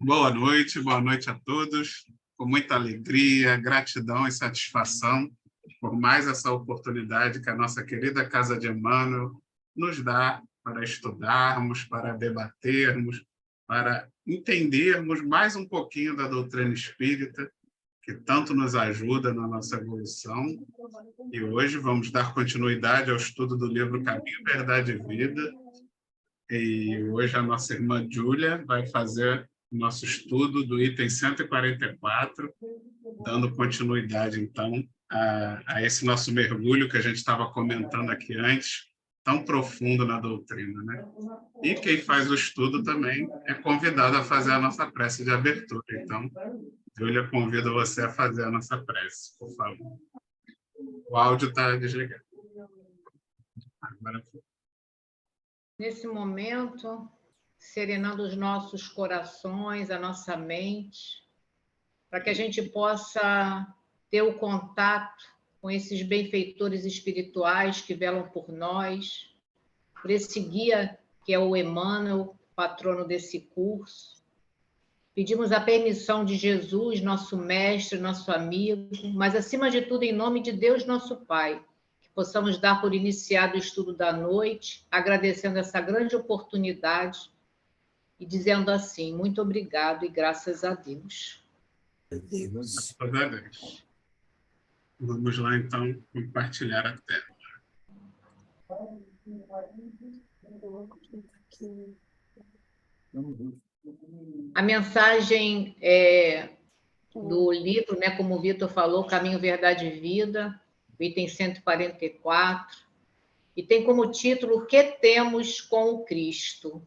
Boa noite a todos. Com muita alegria, gratidão e satisfação por mais essa oportunidade que a nossa querida Casa de Emmanuel nos dá para estudarmos, para debatermos, para entendermos mais um pouquinho da doutrina espírita, que tanto nos ajuda na nossa evolução. E hoje vamos dar continuidade ao estudo do livro Caminho, Verdade e Vida. E hoje a nossa irmã Júlia vai fazer o nosso estudo do item 144, dando continuidade, então, a esse nosso mergulho que a gente estava comentando aqui antes, tão profundo na doutrina, né? E quem faz o estudo também é convidado a fazer a nossa prece de abertura. Então, Júlia, convido você a fazer a nossa prece, por favor. O áudio está desligado. Agora foi. Nesse momento, serenando os nossos corações, a nossa mente, para que a gente possa ter o contato com esses benfeitores espirituais que velam por nós, por esse guia que é o Emmanuel, patrono desse curso. Pedimos a permissão de Jesus, nosso mestre, nosso amigo, mas, acima de tudo, em nome de Deus, nosso Pai, que possamos dar por iniciado o estudo da noite, agradecendo essa grande oportunidade e dizendo assim, muito obrigado e graças a Deus. Graças a Deus. Vamos lá, então, compartilhar a tela. A mensagem do livro, né, como o Vitor falou, Caminho, Verdade e Vida, item 144, e tem como título O que temos com o Cristo.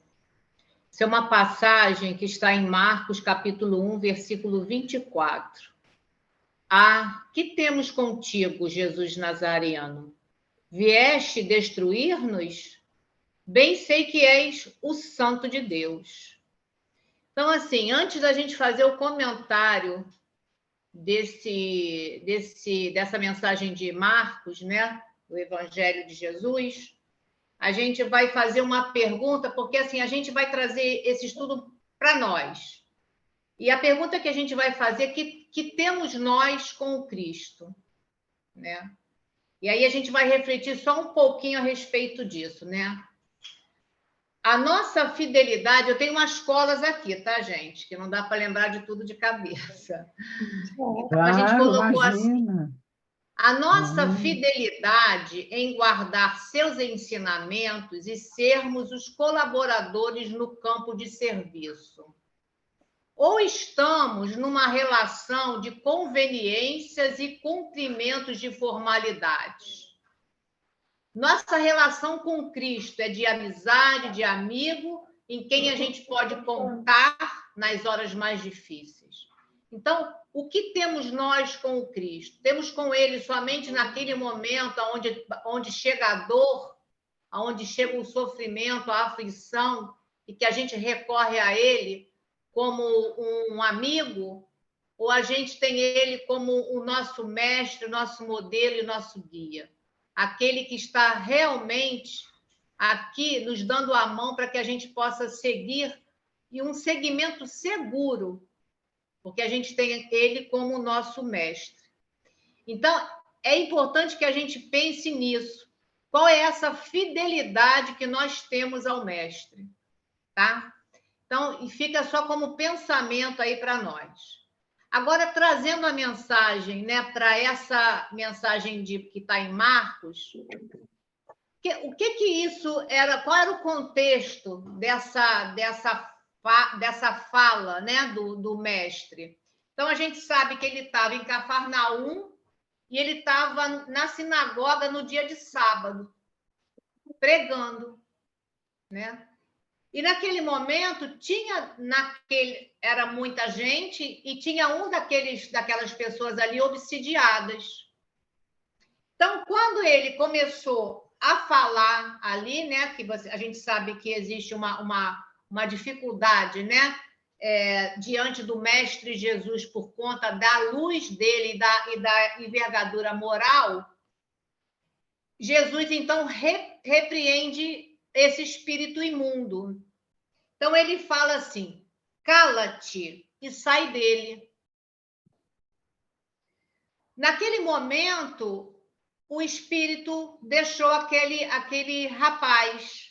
Isso é uma passagem que está em Marcos, capítulo 1, versículo 24. Que temos contigo, Jesus Nazareno? Vieste destruir-nos? Bem sei que és o Santo de Deus. Então, assim, antes da gente fazer o comentário dessa mensagem de Marcos, né, do Evangelho de Jesus, a gente vai fazer uma pergunta, porque assim, a gente vai trazer esse estudo para nós. E a pergunta que a gente vai fazer, que temos nós com o Cristo, né? E aí a gente vai refletir só um pouquinho a respeito disso, né? A nossa fidelidade, eu tenho umas colas aqui, tá, gente? Que não dá para lembrar de tudo de cabeça. Então, a gente colocou assim, a nossa fidelidade em guardar seus ensinamentos e sermos os colaboradores no campo de serviço. Ou estamos numa relação de conveniências e cumprimentos de formalidades. Nossa relação com Cristo é de amizade, de amigo, em quem a gente pode contar nas horas mais difíceis. Então, o que temos nós com o Cristo? Temos com Ele somente naquele momento onde chega a dor, onde chega o sofrimento, a aflição, e que a gente recorre a Ele como um amigo, ou a gente tem Ele como o nosso mestre, o nosso modelo e o nosso guia? Aquele que está realmente aqui nos dando a mão para que a gente possa seguir, e um seguimento seguro, porque a gente tem ele como o nosso mestre. Então, é importante que a gente pense nisso. Qual é essa fidelidade que nós temos ao mestre? Tá? Então, e fica só como pensamento aí para nós. Agora, trazendo a mensagem, né, para essa mensagem que está em Marcos, o que isso era? Qual era o contexto dessa fala, né, do mestre? Então, a gente sabe que ele estava em Cafarnaum e ele estava na sinagoga no dia de sábado, pregando, né? E naquele momento era muita gente e tinha daquelas pessoas ali obsidiadas. Então, quando ele começou a falar ali, né, que a gente sabe que existe uma dificuldade, né, diante do Mestre Jesus por conta da luz dele e da envergadura moral, Jesus, então, repreende esse espírito imundo. Então, ele fala assim, cala-te e sai dele. Naquele momento, o espírito deixou aquele rapaz.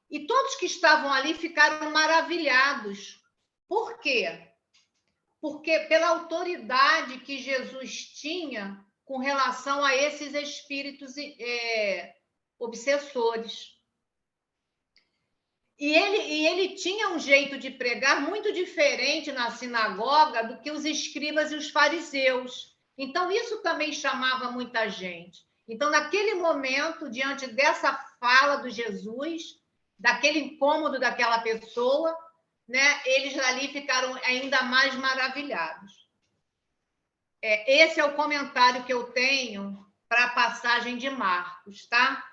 E todos que estavam ali ficaram maravilhados. Por quê? Porque pela autoridade que Jesus tinha com relação a esses espíritos obsessores. E ele tinha um jeito de pregar muito diferente na sinagoga do que os escribas e os fariseus. Então, isso também chamava muita gente. Então, naquele momento, diante dessa fala do Jesus, daquele incômodo daquela pessoa, né, eles ali ficaram ainda mais maravilhados. Esse é o comentário que eu tenho para a passagem de Marcos, tá?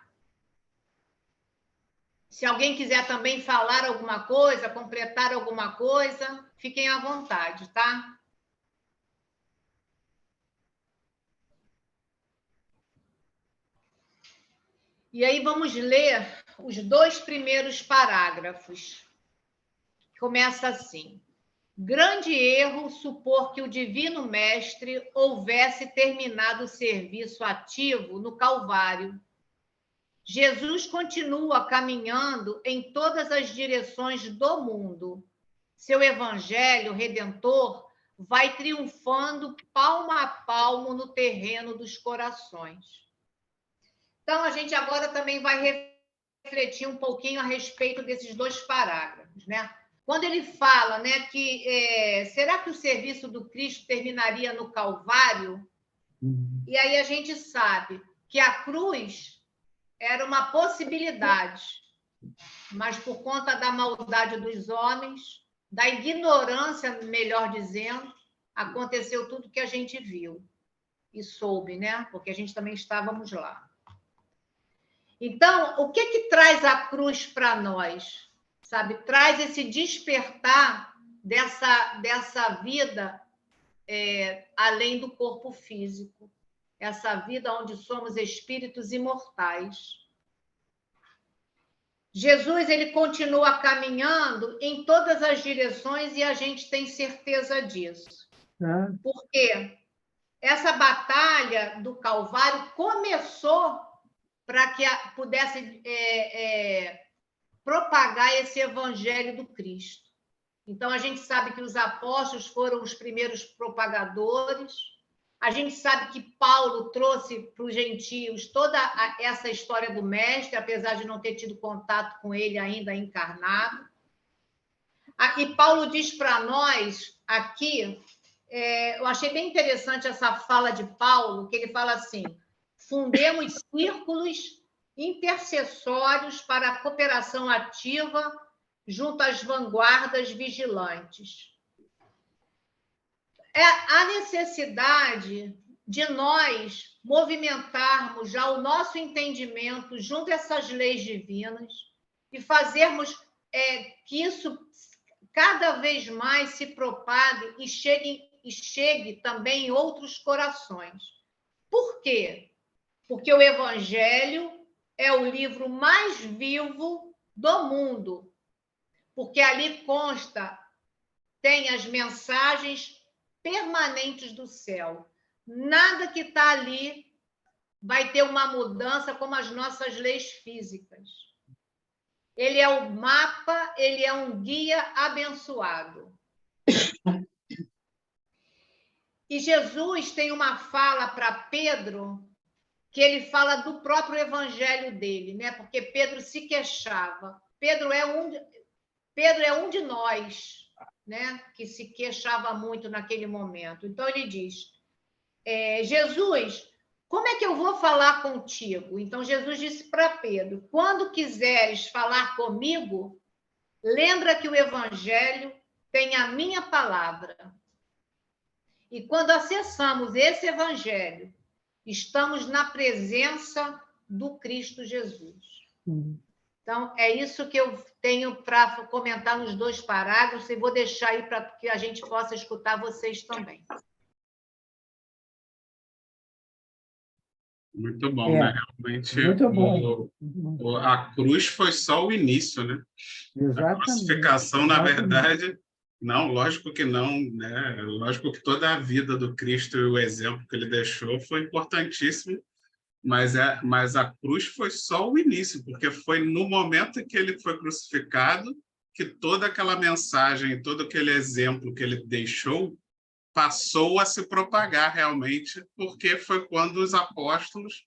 Se alguém quiser também falar alguma coisa, completar alguma coisa, fiquem à vontade, tá? E aí vamos ler os 2 primeiros parágrafos. Começa assim: grande erro supor que o Divino Mestre houvesse terminado o serviço ativo no Calvário. Jesus continua caminhando em todas as direções do mundo. Seu evangelho redentor vai triunfando palmo a palmo no terreno dos corações. Então, a gente agora também vai refletir um pouquinho a respeito desses 2 parágrafos, né? Quando ele fala, né, que será que o serviço do Cristo terminaria no Calvário? E aí a gente sabe que a cruz era uma possibilidade, mas por conta da maldade dos homens, da ignorância, melhor dizendo, aconteceu tudo que a gente viu e soube, né? Porque a gente também estávamos lá. Então, o que traz a cruz para nós? Sabe? Traz esse despertar dessa vida além do corpo físico, essa vida onde somos espíritos imortais. Jesus, ele continua caminhando em todas as direções e a gente tem certeza disso. Porque essa batalha do Calvário começou para que pudesse propagar esse evangelho do Cristo. Então, a gente sabe que os apóstolos foram os primeiros propagadores. A gente sabe que Paulo trouxe para os gentios toda essa história do mestre, apesar de não ter tido contato com ele ainda encarnado. E Paulo diz para nós aqui, eu achei bem interessante essa fala de Paulo, que ele fala assim: fundemos círculos intercessórios para a cooperação ativa junto às vanguardas vigilantes. A necessidade de nós movimentarmos já o nosso entendimento junto a essas leis divinas e fazermos que isso cada vez mais se propague e chegue também em outros corações. Por quê? Porque o Evangelho é o livro mais vivo do mundo, porque ali consta, tem as mensagens permanentes do céu. Nada que está ali vai ter uma mudança como as nossas leis físicas. Ele é o mapa, ele é um guia abençoado. E Jesus tem uma fala para Pedro, que ele fala do próprio evangelho dele, né? Porque Pedro se queixava. Pedro é um de nós, né? Que se queixava muito naquele momento. Então, ele diz, Jesus, como é que eu vou falar contigo? Então, Jesus disse para Pedro, quando quiseres falar comigo, lembra que o evangelho tem a minha palavra. E quando acessamos esse evangelho, estamos na presença do Cristo Jesus. Então, é isso que eu tenho para comentar nos 2 parágrafos e vou deixar aí para que a gente possa escutar vocês também. Muito bom, né? Realmente, muito bom. a cruz foi só o início, né? A Exatamente. crucificação, na verdade, não, lógico que não, né? Lógico que toda a vida do Cristo e o exemplo que ele deixou foi importantíssimo, mas a cruz foi só o início, porque foi no momento em que ele foi crucificado que toda aquela mensagem, todo aquele exemplo que ele deixou passou a se propagar realmente, porque foi quando os apóstolos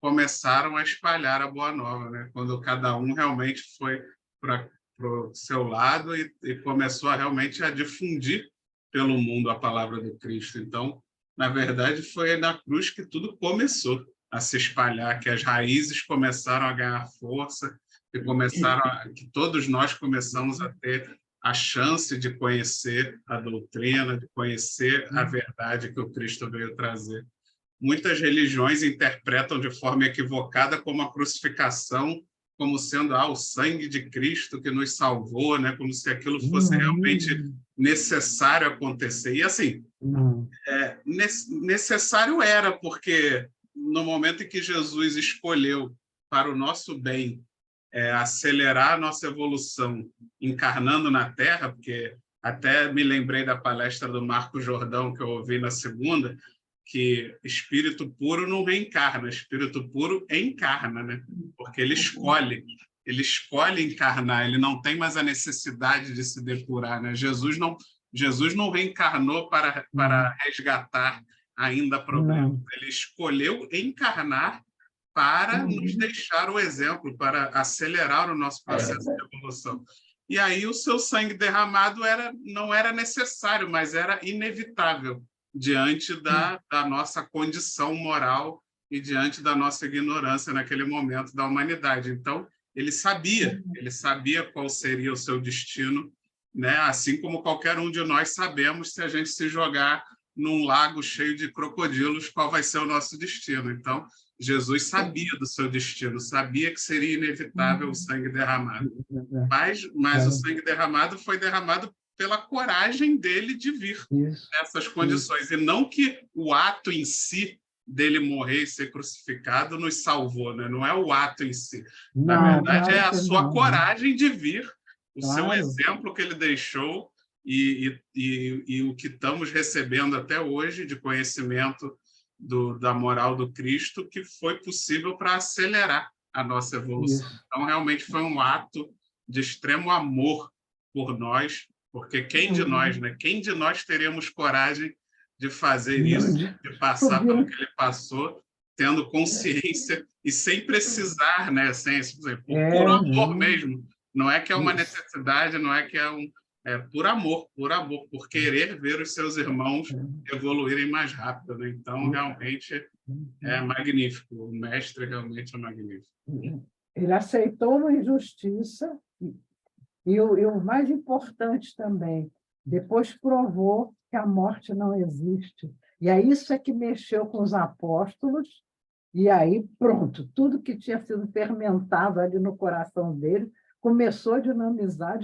começaram a espalhar a Boa Nova, né? Quando cada um realmente foi para o seu lado e começou a realmente a difundir pelo mundo a palavra do Cristo. Então, na verdade, foi na cruz que tudo começou a se espalhar, que as raízes começaram a ganhar força, que todos nós começamos a ter a chance de conhecer a doutrina, de conhecer a verdade que o Cristo veio trazer. Muitas religiões interpretam de forma equivocada como a crucificação, como sendo o sangue de Cristo que nos salvou, né? Como se aquilo fosse realmente necessário acontecer. E assim, necessário era, porque no momento em que Jesus escolheu para o nosso bem acelerar a nossa evolução encarnando na Terra, porque até me lembrei da palestra do Marco Jordão que eu ouvi na segunda, que espírito puro não reencarna, espírito puro encarna, né? Porque ele escolhe encarnar, ele não tem mais a necessidade de se depurar, né? Jesus não reencarnou para resgatar ainda problemas, ele escolheu encarnar para nos deixar o exemplo, para acelerar o nosso processo de evolução. E aí o seu sangue derramado não era necessário, mas era inevitável diante da nossa condição moral e diante da nossa ignorância naquele momento da humanidade. Então, ele sabia qual seria o seu destino, né? Assim como qualquer um de nós sabemos, se a gente se jogar num lago cheio de crocodilos, qual vai ser o nosso destino. Então, Jesus sabia do seu destino, sabia que seria inevitável o sangue derramado. Mas o sangue derramado foi derramado pela coragem dele de vir nessas condições. E não que o ato em si dele morrer e ser crucificado nos salvou, né? Não é o ato em si. Na verdade, é a sua coragem de vir, o seu exemplo que ele deixou e o que estamos recebendo até hoje de conhecimento da moral do Cristo, que foi possível para acelerar a nossa evolução. Então, realmente foi um ato de extremo amor por nós, porque quem de nós, né? Quem de nós teríamos coragem de fazer isso, de passar pelo que ele passou, tendo consciência e sem precisar, né? Por puro amor mesmo. Não é que é uma necessidade, não é que é por amor, por querer ver os seus irmãos evoluírem mais rápido, né? Então, realmente é magnífico. O mestre realmente é magnífico. Ele aceitou uma injustiça e o mais importante também, depois provou que a morte não existe. E é isso que mexeu com os apóstolos, e aí, pronto, tudo que tinha sido fermentado ali no coração dele começou a dinamizar,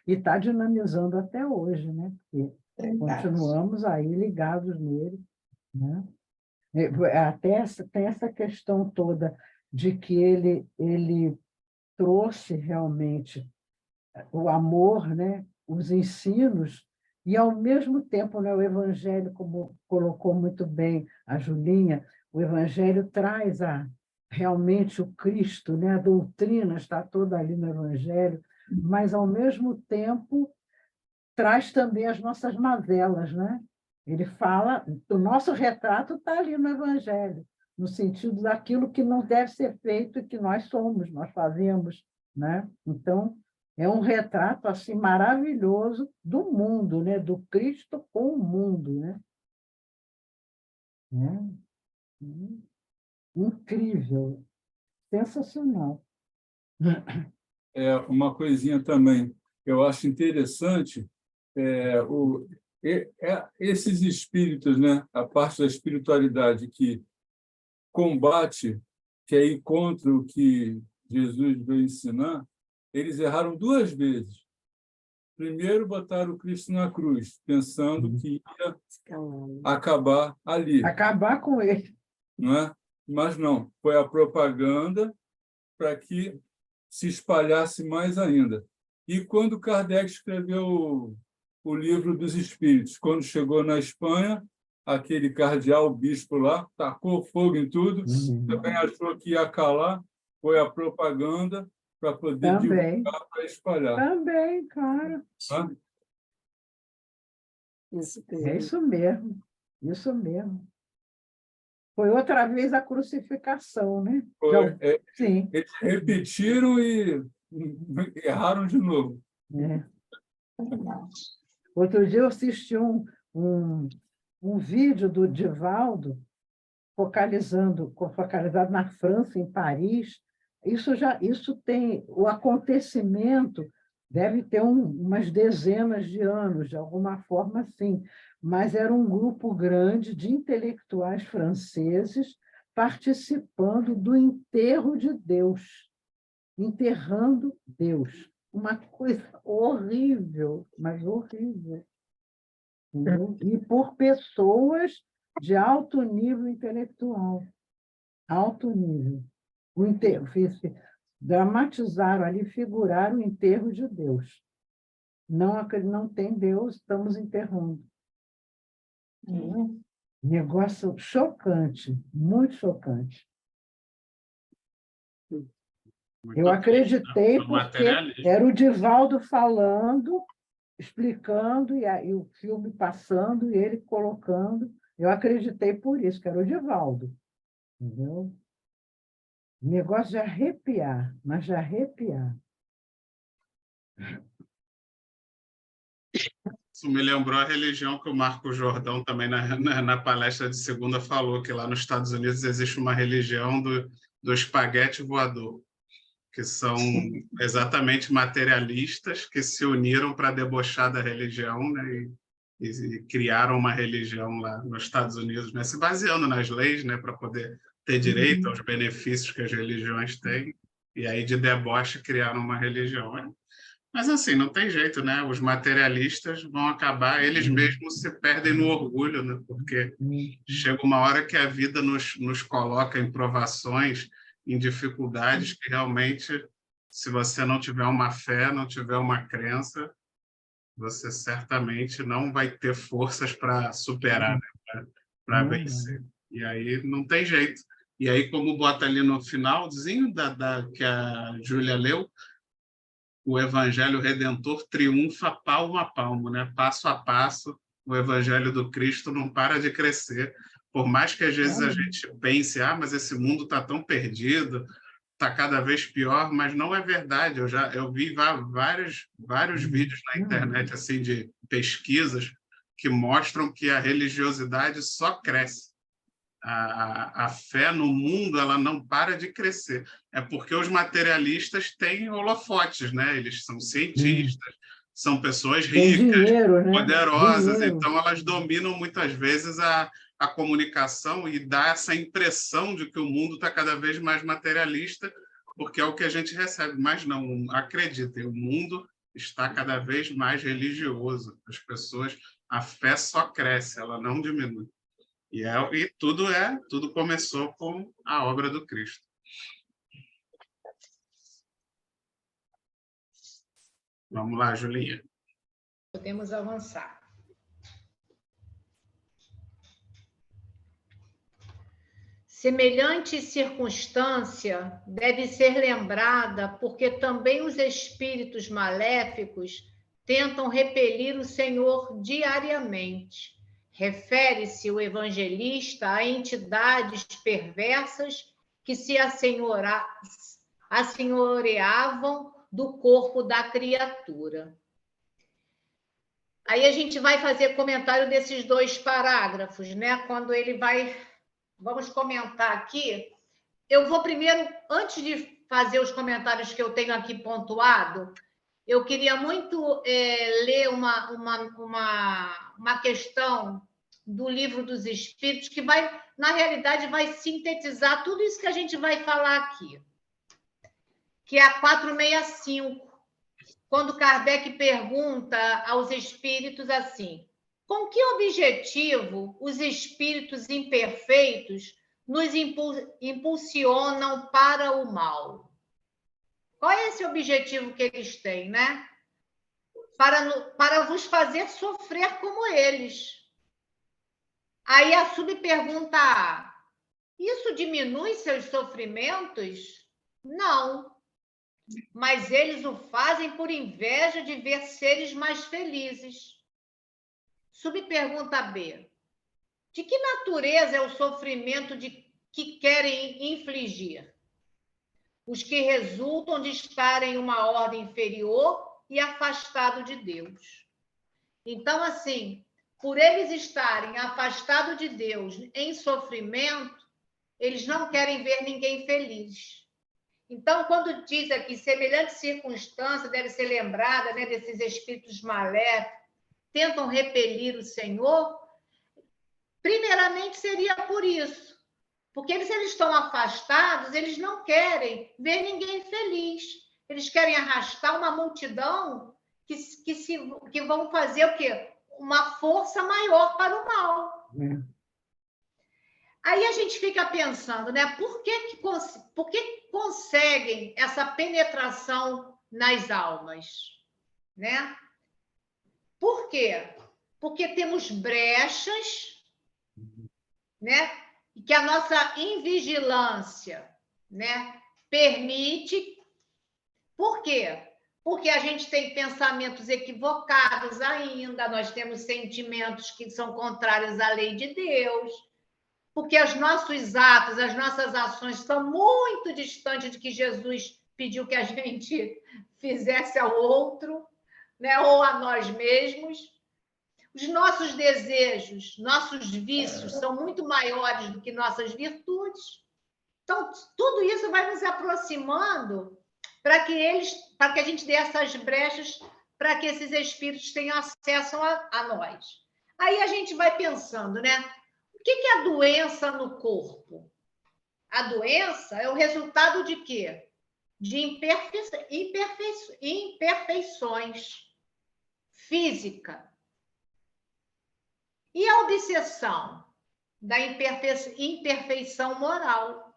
e está dinamizando até hoje, né? Porque continuamos aí ligados nele, né? Até tem essa questão toda de que ele trouxe realmente o amor, né? Os ensinos, e, ao mesmo tempo, né, o Evangelho, como colocou muito bem a Julinha, o Evangelho traz realmente o Cristo, né? A doutrina está toda ali no Evangelho, mas, ao mesmo tempo, traz também as nossas mazelas, né? Ele fala, o nosso retrato está ali no Evangelho, no sentido daquilo que não deve ser feito e que nós somos, nós fazemos, né? Então, é um retrato assim maravilhoso do mundo, né? Do Cristo com o mundo, né? Incrível, sensacional. Uma coisinha também, eu acho interessante, esses espíritos, né? A parte da espiritualidade que combate, que é ir contra o que Jesus veio ensinar, eles erraram duas vezes. Primeiro, botaram o Cristo na cruz, pensando que ia acabar ali. Acabar com ele. não é? Mas não, foi a propaganda para que se espalhasse mais ainda. E quando Kardec escreveu o Livro dos Espíritos, quando chegou na Espanha, aquele cardeal, bispo lá, tacou fogo em tudo, também achou que ia calar, foi a propaganda para poder Também, divulgar, para espalhar. também, claro. Tá? É isso mesmo, isso mesmo. Foi outra vez a crucificação, né? Foi, Sim. eles repetiram e erraram de novo. É. Outro dia eu assisti um vídeo do Divaldo focalizado na França, em Paris. Isso tem o acontecimento deve ter umas dezenas de anos, de alguma forma, sim, mas era um grupo grande de intelectuais franceses participando do enterro de Deus, enterrando Deus. Uma coisa horrível, mas horrível. Entendeu? E por pessoas de alto nível intelectual. Alto nível. Dramatizaram ali, figuraram o enterro de Deus. Não tem Deus, estamos enterrando. Negócio chocante, muito chocante. Eu acreditei porque era o Divaldo falando, explicando, e o filme passando, e ele colocando. Eu acreditei por isso, que era o Divaldo. Entendeu? Negócio de arrepiar, mas de arrepiar. Isso me lembrou a religião que o Marco Jordão também na palestra de segunda falou, que lá nos Estados Unidos existe uma religião do espaguete voador, que são exatamente materialistas que se uniram para debochar da religião, né, e criaram uma religião lá nos Estados Unidos, né, se baseando nas leis, né, para poder ter direito aos benefícios que as religiões têm, e aí de deboche criaram uma religião. Né? Mas assim, não tem jeito, né? Os materialistas vão acabar, eles mesmos se perdem no orgulho, né? Porque chega uma hora que a vida nos coloca em provações, em dificuldades que realmente, se você não tiver uma fé, não tiver uma crença, você certamente não vai ter forças para superar, né? Para vencer. E aí não tem jeito. E aí, como bota ali no finalzinho que a Júlia leu, o Evangelho Redentor triunfa palmo a palmo, né? Passo a passo, o Evangelho do Cristo não para de crescer. Por mais que às vezes a gente pense, mas esse mundo está tão perdido, está cada vez pior, mas não é verdade. Eu vi vários vídeos na internet assim de pesquisas que mostram que a religiosidade só cresce. A fé no mundo ela não para de crescer. É porque os materialistas têm holofotes, né? Eles são cientistas, são pessoas ricas, dinheiro, né? poderosas, Dinheiro. então elas dominam muitas vezes a comunicação e dá essa impressão de que o mundo está cada vez mais materialista, porque é o que a gente recebe. Mas não, acreditem, o mundo está cada vez mais religioso. As pessoas, a fé só cresce, ela não diminui. E tudo começou com a obra do Cristo. Vamos lá, Julinha. Podemos avançar. Semelhante circunstância deve ser lembrada porque também os espíritos maléficos tentam repelir o Senhor diariamente. Refere-se o evangelista a entidades perversas que se assenhoreavam do corpo da criatura. Aí a gente vai fazer comentário desses dois parágrafos, né? Quando ele vai... Vamos comentar aqui. Eu vou primeiro, antes de fazer os comentários que eu tenho aqui pontuado, eu queria muito ler uma questão do Livro dos Espíritos, que vai, na realidade, vai sintetizar tudo isso que a gente vai falar aqui, que é a 465, quando Kardec pergunta aos espíritos assim: com que objetivo os espíritos imperfeitos nos impulsionam para o mal. Qual é esse objetivo que eles têm, né? Para vos fazer sofrer como eles. Aí a subpergunta A: isso diminui seus sofrimentos? Não. Mas eles o fazem por inveja de ver seres mais felizes. Subpergunta B: de que natureza é o sofrimento que querem infligir? Os que resultam de estarem em uma ordem inferior e afastado de Deus. Então, assim, por eles estarem afastados de Deus em sofrimento, eles não querem ver ninguém feliz. Então, quando diz aqui, semelhante circunstância deve ser lembrada, né, desses espíritos maléficos, tentam repelir o Senhor, primeiramente seria por isso. Porque se eles estão afastados, eles não querem ver ninguém feliz. Eles querem arrastar uma multidão que vão fazer o quê? Uma força maior para o mal. Aí a gente fica pensando, né? Por que conseguem essa penetração nas almas? Né? Por quê? Porque temos brechas, né? E que a nossa invigilância, né, permite. Por quê? Porque a gente tem pensamentos equivocados ainda, nós temos sentimentos que são contrários à lei de Deus, porque os nossos atos, as nossas ações estão muito distantes de que Jesus pediu que a gente fizesse ao outro, né, ou a nós mesmos. Os nossos desejos, nossos vícios são muito maiores do que nossas virtudes. Então, tudo isso vai nos aproximando para que a gente dê essas brechas para que esses espíritos tenham acesso a nós. Aí a gente vai pensando, né? O que é a doença no corpo? A doença é o resultado de quê? De imperfeições físicas. E a obsessão da imperfeição moral?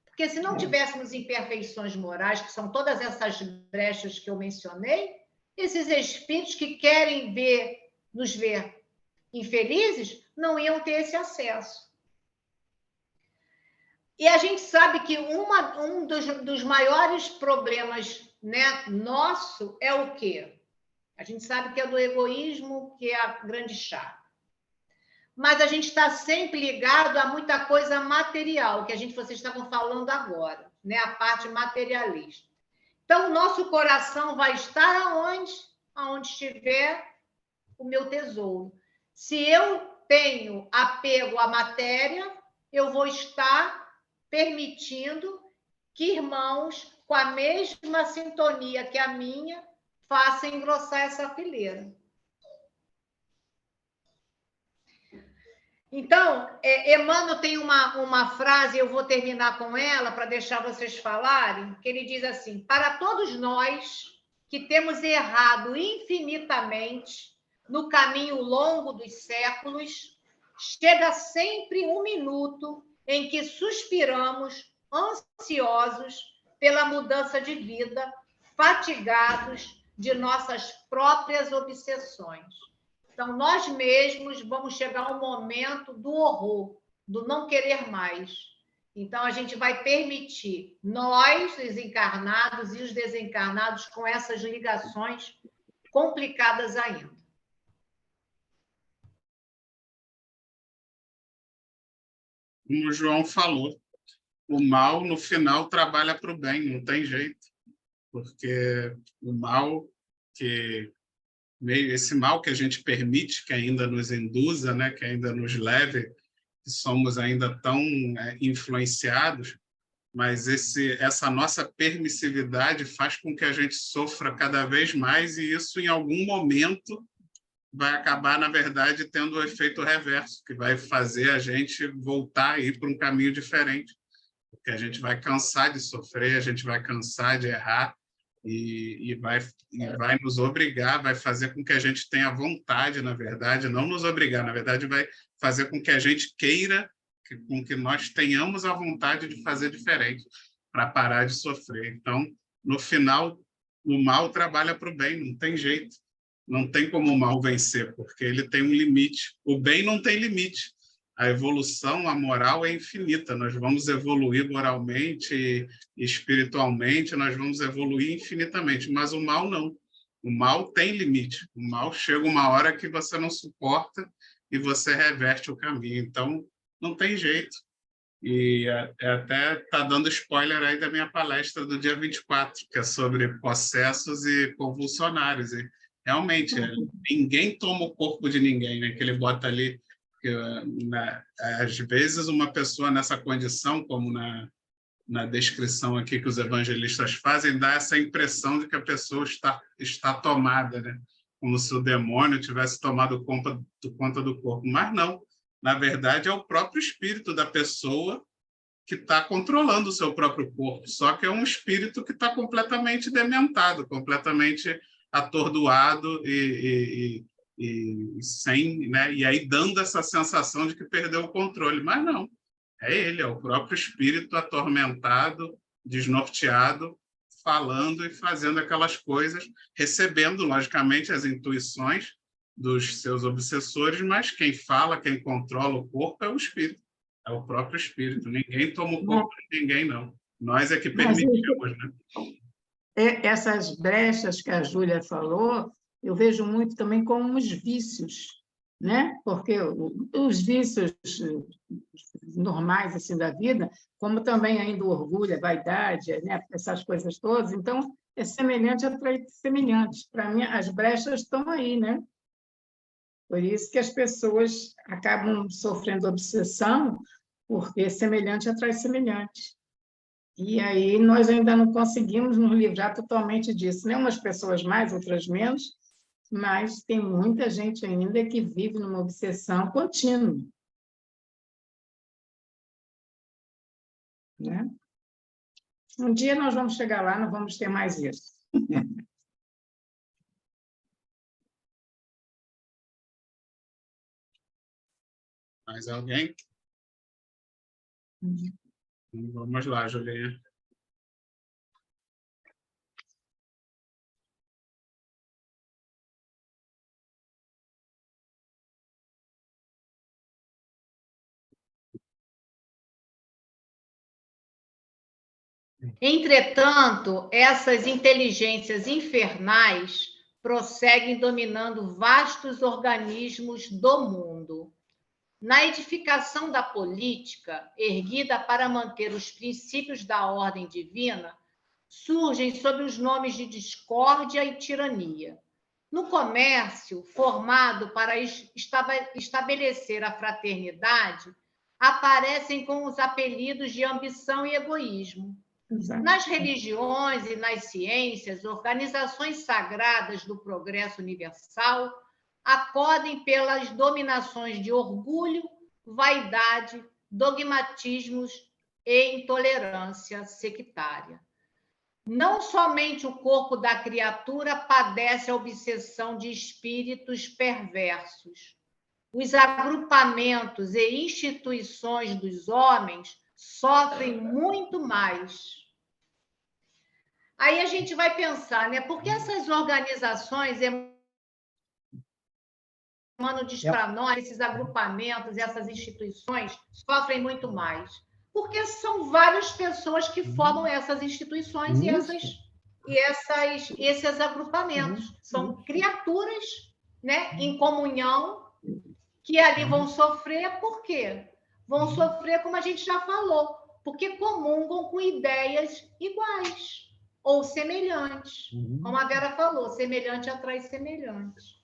Porque se não tivéssemos imperfeições morais, que são todas essas brechas que eu mencionei, esses espíritos que querem nos ver infelizes não iam ter esse acesso. E a gente sabe que um dos maiores problemas, né, nosso é o quê? A gente sabe que é do egoísmo, que é a grande chave. Mas a gente está sempre ligado a muita coisa material, que vocês estavam falando agora, né? A parte materialista. Então, o nosso coração vai estar aonde? Aonde estiver o meu tesouro. Se eu tenho apego à matéria, eu vou estar permitindo que irmãos com a mesma sintonia que a minha façam engrossar essa fileira. Então, Emmanuel tem uma frase, eu vou terminar com ela para deixar vocês falarem, que ele diz assim: para todos nós que temos errado infinitamente no caminho longo dos séculos, chega sempre um minuto em que suspiramos, ansiosos pela mudança de vida, fatigados de nossas próprias obsessões. Então, nós mesmos vamos chegar ao momento do horror, do não querer mais. Então, a gente vai permitir nós, os encarnados e os desencarnados, com essas ligações complicadas ainda. Como o João falou, o mal, no final, trabalha para o bem, não tem jeito. Porque o mal esse mal que a gente permite que ainda nos induza, né, que ainda nos leve, que somos ainda tão influenciados, mas essa nossa permissividade faz com que a gente sofra cada vez mais, e isso, em algum momento, vai acabar, na verdade, tendo o efeito reverso, que vai fazer a gente voltar a ir para um caminho diferente, porque a gente vai cansar de sofrer, a gente vai cansar de errar, e vai nos obrigar, vai fazer com que a gente tenha vontade, na verdade, não nos obrigar, na verdade, vai fazer com que a gente queira com que nós tenhamos a vontade de fazer diferente, para parar de sofrer. Então, no final, o mal trabalha para o bem, não tem jeito. Não tem como o mal vencer, porque ele tem um limite. O bem não tem limite. A evolução, a moral é infinita. Nós vamos evoluir moralmente e espiritualmente, nós vamos evoluir infinitamente, mas o mal não. O mal tem limite. O mal chega uma hora que você não suporta e você reverte o caminho. Então, não tem jeito. E até está dando spoiler aí da minha palestra do dia 24, que é sobre possessos e convulsionários. E, realmente, ninguém toma o corpo de ninguém, né? Que ele bota ali, que, às vezes, uma pessoa nessa condição, como na descrição aqui que os evangelistas fazem, dá essa impressão de que a pessoa está tomada, né? Como se o demônio tivesse tomado conta do corpo. Mas não. Na verdade, é o próprio espírito da pessoa que está controlando o seu próprio corpo, só que é um espírito que está completamente dementado, completamente atordoado e sem, né? E aí dando essa sensação de que perdeu o controle. Mas não, é ele, é o próprio espírito atormentado, desnorteado, falando e fazendo aquelas coisas, recebendo, logicamente, as intuições dos seus obsessores, mas quem fala, quem controla o corpo é o espírito, é o próprio espírito. Ninguém toma o corpo de ninguém, não. Nós é que permitimos, né? Essas brechas que a Júlia falou, eu vejo muito também como os vícios, né? Porque os vícios normais assim da vida, como também ainda o orgulho, a vaidade, né? Essas coisas todas, então é semelhante atrair semelhante. Para mim, as brechas estão aí, né? Por isso que as pessoas acabam sofrendo obsessão, porque semelhante atrai semelhante. E aí nós ainda não conseguimos nos livrar totalmente disso, né? Umas pessoas mais, outras menos, mas tem muita gente ainda que vive numa obsessão contínua. Né? Um dia nós vamos chegar lá, não vamos ter mais isso. Mais alguém? Vamos lá, Julinha. Entretanto, essas inteligências infernais prosseguem dominando vastos organismos do mundo. Na edificação da política, erguida para manter os princípios da ordem divina, surgem sob os nomes de discórdia e tirania. No comércio, formado para estabelecer a fraternidade, aparecem com os apelidos de ambição e egoísmo. Exato. Nas religiões e nas ciências, organizações sagradas do progresso universal acodem pelas dominações de orgulho, vaidade, dogmatismos e intolerância sectária. Não somente o corpo da criatura padece a obsessão de espíritos perversos. Os agrupamentos e instituições dos homens sofrem muito mais. Aí a gente vai pensar, né? Por que essas organizações diz para nós, esses agrupamentos, essas instituições sofrem muito mais? Porque são várias pessoas que formam essas instituições e esses agrupamentos. São criaturas, né, em comunhão que ali vão sofrer. Por quê? Vão sofrer, como a gente já falou, porque comungam com ideias iguais ou semelhantes. Como a Vera falou, semelhante atrai semelhante.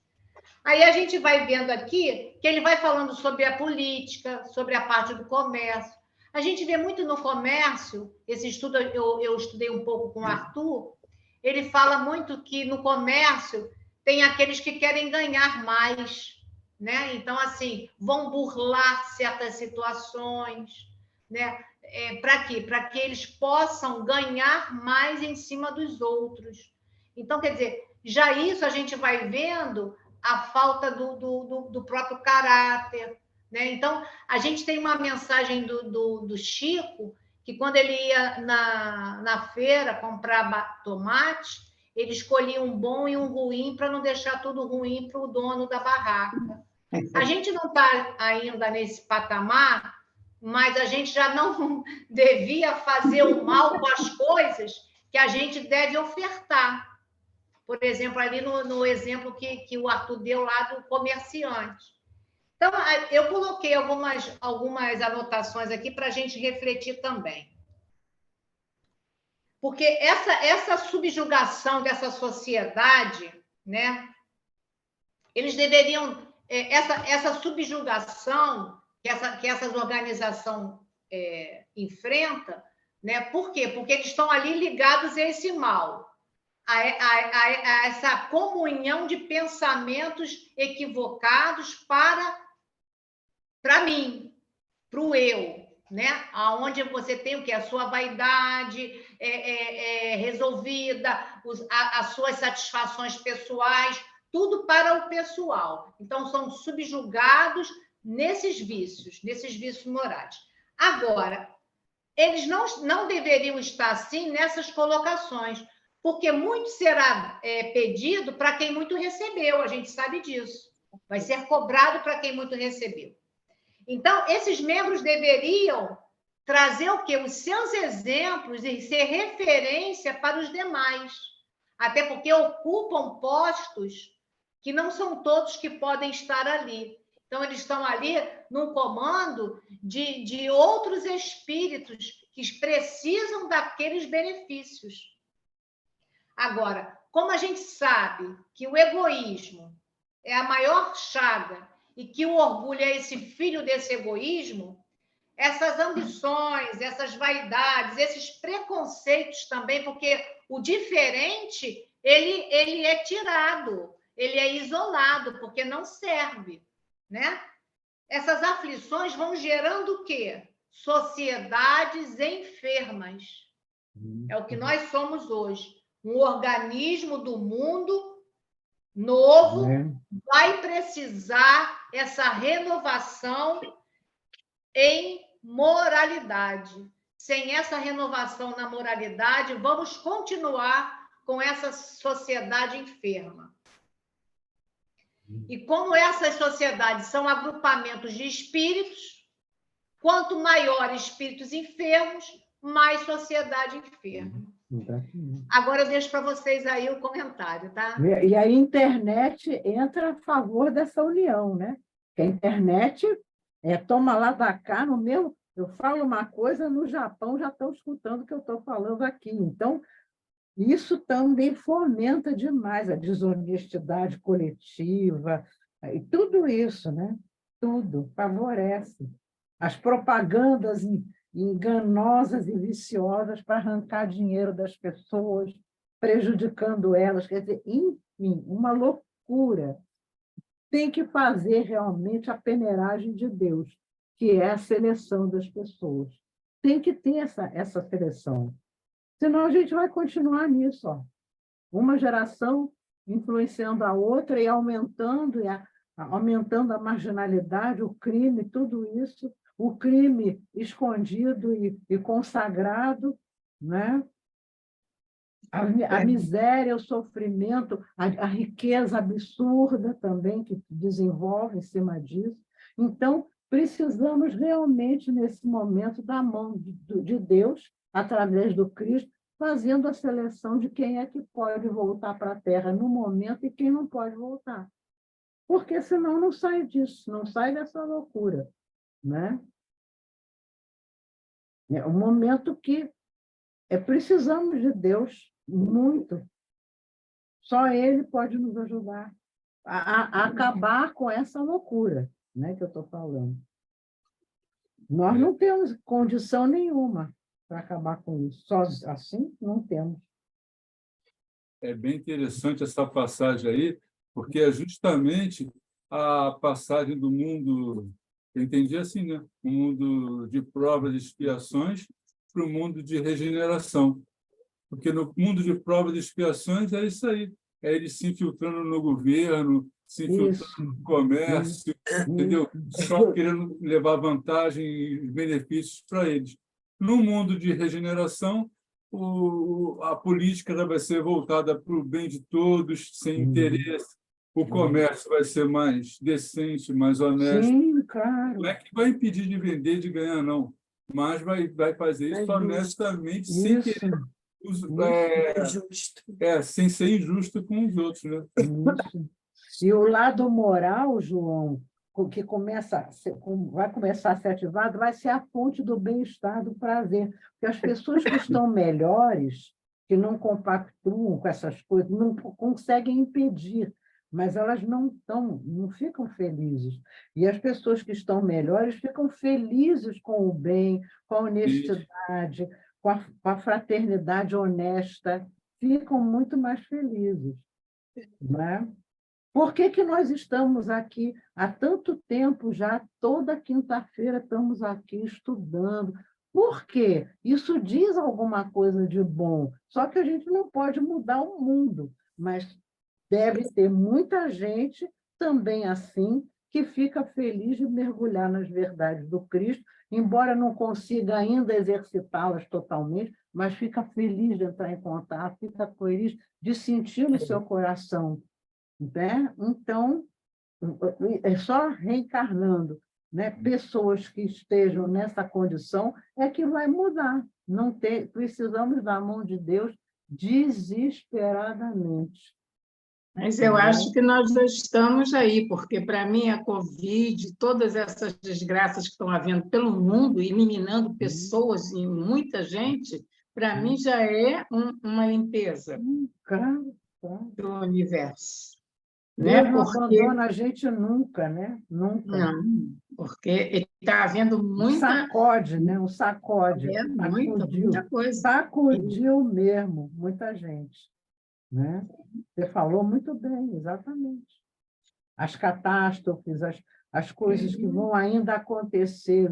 Aí a gente vai vendo aqui que ele vai falando sobre a política, sobre a parte do comércio. A gente vê muito no comércio, esse estudo eu estudei um pouco com o Arthur, ele fala muito que no comércio tem aqueles que querem ganhar mais, né? Então, assim, vão burlar certas situações, né? Para quê? Para que eles possam ganhar mais em cima dos outros. Então, quer dizer, já isso a gente vai vendo a falta do próprio caráter, né? Então, a gente tem uma mensagem do Chico, que quando ele ia na feira comprar tomate, ele escolhia um bom e um ruim para não deixar tudo ruim para o dono da barraca. A gente não está ainda nesse patamar, mas a gente já não devia fazer o mal com as coisas que a gente deve ofertar. Por exemplo, ali no exemplo que o Arthur deu lá do comerciante. Então, eu coloquei algumas anotações aqui para a gente refletir também. Porque essa subjugação dessa sociedade, né? Eles deveriam... Essa subjugação que essas organizações enfrentam, né? Por quê? Porque eles estão ali ligados a esse mal, a essa comunhão de pensamentos equivocados para mim, para o eu, né? Aonde você tem o quê? A sua vaidade resolvida, as suas satisfações pessoais, tudo para o pessoal. Então, são subjugados nesses vícios morais. Agora, eles não deveriam estar assim nessas colocações, porque muito será pedido para quem muito recebeu, a gente sabe disso. Vai ser cobrado para quem muito recebeu. Então, esses membros deveriam trazer o quê? Os seus exemplos e ser referência para os demais. Até porque ocupam postos que não são todos que podem estar ali. Então, eles estão ali num comando de outros espíritos que precisam daqueles benefícios. Agora, como a gente sabe que o egoísmo é a maior chaga e que o orgulho é esse filho desse egoísmo, essas ambições, essas vaidades, esses preconceitos também, porque o diferente, ele é tirado, ele é isolado, porque não serve, né? Essas aflições vão gerando o quê? Sociedades enfermas. É o que nós somos hoje. Um organismo do mundo novo vai precisar essa renovação em moralidade. Sem essa renovação na moralidade, vamos continuar com essa sociedade enferma. E como essas sociedades são agrupamentos de espíritos, quanto maior espíritos enfermos, mais sociedade enferma. Agora eu deixo para vocês aí o comentário, tá? E a internet entra a favor dessa união, né? Porque a internet toma lá da cá, no meu... Eu falo uma coisa, no Japão já estão escutando o que eu estou falando aqui. Então, isso também fomenta demais a desonestidade coletiva, e tudo isso, né? Tudo favorece. As propagandas enganosas e viciosas para arrancar dinheiro das pessoas, prejudicando elas, quer dizer, enfim, uma loucura. Tem que fazer realmente a peneiragem de Deus, que é a seleção das pessoas. Tem que ter essa seleção. Senão a gente vai continuar nisso, ó. Uma geração influenciando a outra e aumentando a marginalidade, o crime, tudo isso, o crime escondido e consagrado, né? A miséria, o sofrimento, a riqueza absurda também que desenvolve em cima disso. Então, precisamos realmente, nesse momento, da mão de Deus, através do Cristo, fazendo a seleção de quem é que pode voltar para a Terra no momento e quem não pode voltar. Porque senão não sai disso, não sai dessa loucura, né? É um momento que precisamos de Deus muito. Só Ele pode nos ajudar a acabar com essa loucura, né, que eu estou falando. Nós não temos condição nenhuma para acabar com isso. Só assim, não temos. É bem interessante essa passagem aí, porque é justamente a passagem do mundo, eu entendi assim, né? O mundo de provas e expiações para o mundo de regeneração. Porque no mundo de provas e expiações é isso aí, é ele se infiltrando no governo, se infiltrando Isso. no comércio, entendeu? Só querendo levar vantagem e benefícios para eles. No mundo de regeneração, a política ela vai ser voltada para o bem de todos, sem interesse. O comércio vai ser mais decente, mais honesto. Sim, claro. Não é que vai impedir de vender, de ganhar, não. Mas vai fazer isso honestamente, sem querer, sem ser injusto com os outros, né? Isso. E o lado moral, João, que vai começar a ser ativado, vai ser a fonte do bem-estar, do prazer. Porque as pessoas que estão melhores, que não compactuam com essas coisas, não conseguem impedir, mas elas não ficam felizes. E as pessoas que estão melhores ficam felizes com o bem, com a honestidade, com a fraternidade honesta, ficam muito mais felizes, né? Por que nós estamos aqui há tanto tempo já, toda quinta-feira estamos aqui estudando? Por quê? Isso diz alguma coisa de bom, só que a gente não pode mudar o mundo, mas deve ter muita gente também assim, que fica feliz de mergulhar nas verdades do Cristo, embora não consiga ainda exercitá-las totalmente, mas fica feliz de entrar em contato, fica feliz de sentir no seu coração, né? Então, é só reencarnando, né? Pessoas que estejam nessa condição é que vai mudar. Precisamos da mão de Deus desesperadamente. Mas eu acho que nós já estamos aí, porque, para mim, a Covid, todas essas desgraças que estão havendo pelo mundo, eliminando pessoas e muita gente, para mim já é uma limpeza Claro. do universo. Deus Né? não Porque, abandona a gente nunca, né? Nunca. não, porque está havendo muita... Sacode, né? Um sacode. Muita coisa. Sacudiu mesmo muita gente, né? Você falou muito bem, exatamente. As catástrofes, as coisas que vão ainda acontecer,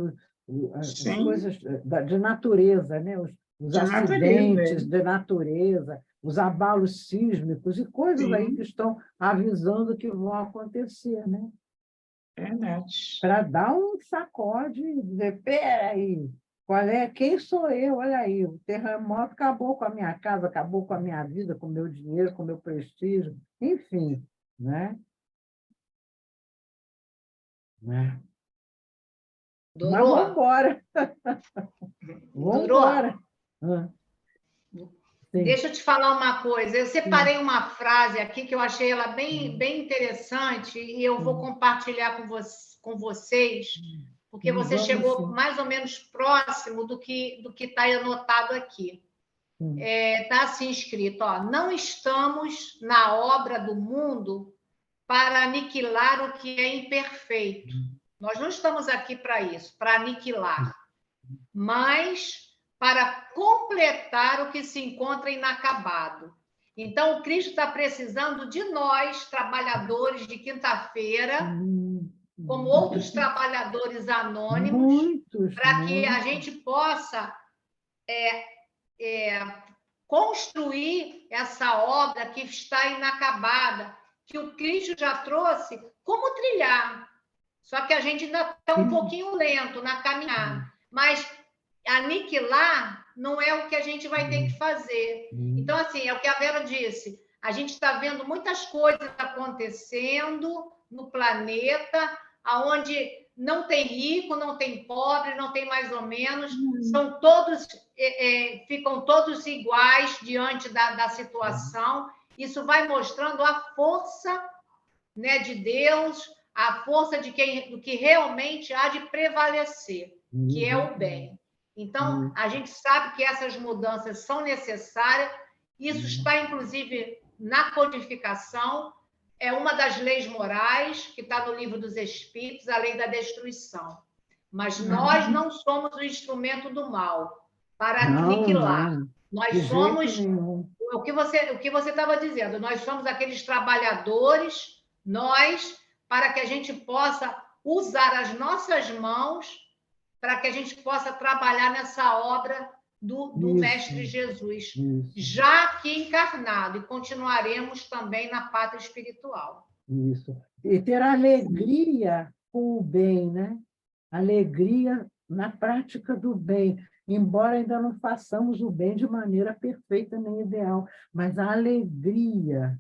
as coisas de natureza, né? Os acidentes de natureza, os abalos sísmicos e coisas aí que estão avisando que vão acontecer, né? Verdade. Para dar um sacode e dizer, peraí, quem sou eu? Olha aí, o terremoto acabou com a minha casa, acabou com a minha vida, com o meu dinheiro, com o meu prestígio, enfim, né? Mas vamos embora. Vamos embora. Deixa eu te falar uma coisa. Eu separei uma frase aqui que eu achei ela bem, bem interessante e eu vou compartilhar com vocês, porque você chegou mais ou menos próximo do que está anotado aqui. Está assim escrito, ó, não estamos na obra do mundo para aniquilar o que é imperfeito. Nós não estamos aqui para isso, para aniquilar, mas para completar o que se encontra inacabado. Então, o Cristo está precisando de nós, trabalhadores de quinta-feira, como outros trabalhadores anônimos, para que a gente possa construir essa obra que está inacabada, que o Cristo já trouxe, como trilhar. Só que a gente ainda está um pouquinho lento na caminhada. Mas aniquilar não é o que a gente vai ter que fazer. Então, assim, é o que a Vera disse. A gente está vendo muitas coisas acontecendo no planeta, onde não tem rico, não tem pobre, não tem mais ou menos, são todos, ficam todos iguais diante da situação. Isso vai mostrando a força, né, de Deus, a força do que realmente há de prevalecer, que é o bem. Então, a gente sabe que essas mudanças são necessárias, isso está, inclusive, na codificação, é uma das leis morais, que está no Livro dos Espíritos, a lei da destruição. Mas nós não somos o instrumento do mal para aniquilar. Nós somos o que você estava dizendo, nós somos aqueles trabalhadores, para que a gente possa usar as nossas mãos para que a gente possa trabalhar nessa obra do Mestre Jesus, já aqui encarnado, e continuaremos também na pátria espiritual. Isso. E ter alegria com o bem, né? Alegria na prática do bem, embora ainda não façamos o bem de maneira perfeita nem ideal, mas a alegria,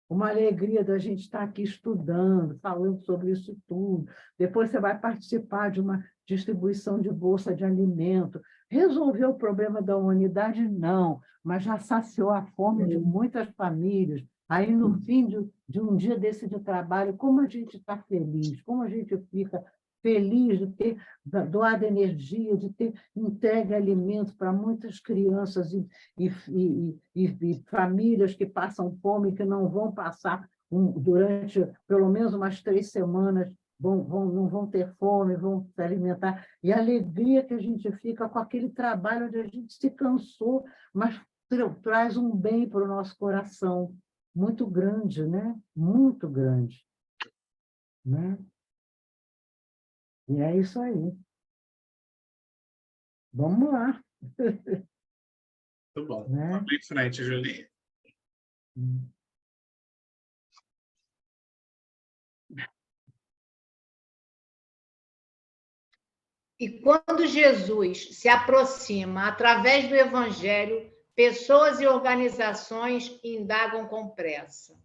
uma alegria da gente estar aqui estudando, falando sobre isso tudo. Depois você vai participar de uma distribuição de bolsa de alimento. Resolveu o problema da humanidade? Não, mas já saciou a fome de muitas famílias. Aí, no fim de um dia desse de trabalho, como a gente está feliz, como a gente fica feliz de ter doado energia, de ter entregue alimentos para muitas crianças e famílias que passam fome, que não vão passar durante pelo menos umas 3 semanas, não vão ter fome, vão se alimentar. E a alegria que a gente fica com aquele trabalho onde a gente se cansou, mas traz um bem para o nosso coração muito grande, né? Muito grande. Né? E é isso aí. Vamos lá. Muito bom. Né? Vamos em frente, Julinha. E quando Jesus se aproxima através do Evangelho, pessoas e organizações indagam com pressa.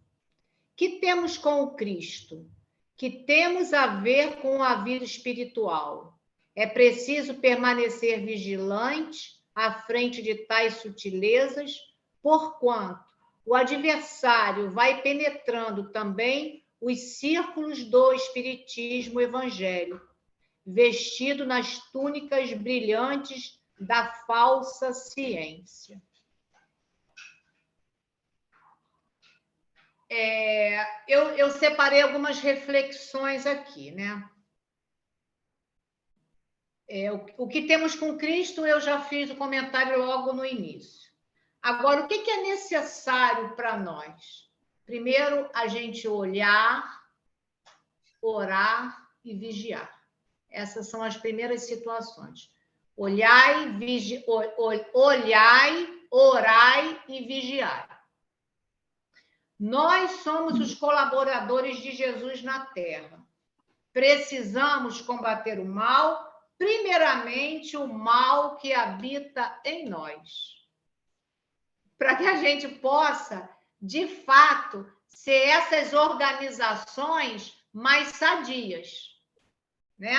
Que temos com o Cristo? Que temos a ver com a vida espiritual? É preciso permanecer vigilante à frente de tais sutilezas, porquanto o adversário vai penetrando também os círculos do espiritismo evangélico, vestido nas túnicas brilhantes da falsa ciência. Eu separei algumas reflexões aqui, né? O que temos com Cristo, eu já fiz o comentário logo no início. Agora, o que é necessário para nós? Primeiro, a gente olhar, orar e vigiar. Essas são as primeiras situações. Olhai, orai e vigiai. Nós somos os colaboradores de Jesus na Terra. Precisamos combater o mal, primeiramente o mal que habita em nós, para que a gente possa, de fato, ser essas organizações mais sadias, né?